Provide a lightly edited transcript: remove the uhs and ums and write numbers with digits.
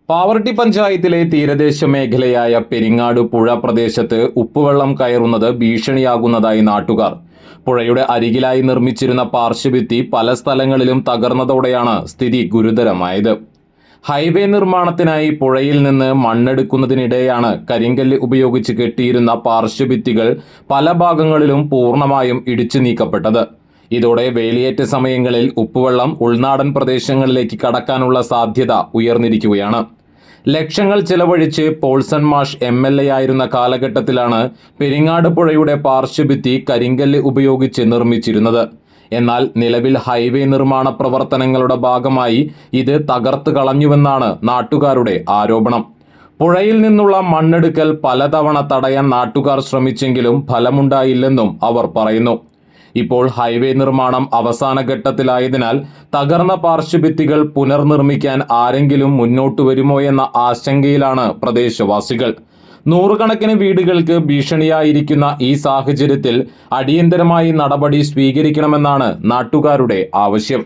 പാവർട്ടി പഞ്ചായത്തിലെ തീരദേശ മേഖലയായ പെരിങ്ങാട് പുഴ പ്രദേശത്ത് ഉപ്പുവെള്ളം കയറുന്നത് ഭീഷണിയാകുന്നതായി നാട്ടുകാർ. പുഴയുടെ അരികിലായി നിർമ്മിച്ചിരുന്ന പാർശ്വഭിത്തി പല സ്ഥലങ്ങളിലും തകർന്നതോടെയാണ് സ്ഥിതി ഗുരുതരമായത്. ഹൈവേ നിർമ്മാണത്തിനായി പുഴയിൽ നിന്ന് മണ്ണെടുക്കുന്നതിനിടെയാണ് കരിങ്കല്ല് ഉപയോഗിച്ച് കെട്ടിയിരുന്ന പാർശ്വഭിത്തികൾ പല ഭാഗങ്ങളിലും പൂർണ്ണമായും ഇടിച്ചു നീക്കപ്പെട്ടത്. ഇതോടെ വേലിയേറ്റ സമയങ്ങളിൽ ഉപ്പുവെള്ളം ഉൾനാടൻ പ്രദേശങ്ങളിലേക്ക് കടക്കാനുള്ള സാധ്യത ഉയർന്നിരിക്കുകയാണ്. ലക്ഷങ്ങൾ ചെലവഴിച്ച് പോൾസൺ മാഷ് MLA ആയിരുന്ന കാലഘട്ടത്തിലാണ് പെരിങ്ങാട് പുഴയുടെ പാർശ്വഭിത്തി കരിങ്കല്ല് ഉപയോഗിച്ച് നിർമ്മിച്ചിരുന്നത്. എന്നാൽ നിലവിൽ ഹൈവേ നിർമ്മാണ പ്രവർത്തനങ്ങളുടെ ഭാഗമായി ഇത് തകർത്ത് കളഞ്ഞുവെന്നാണ് നാട്ടുകാരുടെ ആരോപണം. പുഴയിൽ നിന്നുള്ള മണ്ണെടുക്കൽ പലതവണ തടയാൻ നാട്ടുകാർ ശ്രമിച്ചെങ്കിലും ഫലമുണ്ടായില്ലെന്നും അവർ പറയുന്നു. ഇപ്പോൾ ഹൈവേ നിർമ്മാണം അവസാന ഘട്ടത്തിലായതിനാൽ തകർന്ന പാർശ്വഭിത്തികൾ പുനർനിർമ്മിക്കാൻ ആരെങ്കിലും മുന്നോട്ട് വരുമോ എന്ന ആശങ്കയിലാണ് പ്രദേശവാസികൾ. നൂറുകണക്കിന് വീടുകൾക്ക് ഭീഷണിയായിരിക്കുന്ന ഈ സാഹചര്യത്തിൽ അടിയന്തരമായി നടപടി സ്വീകരിക്കണമെന്നാണ് നാട്ടുകാരുടെ ആവശ്യം.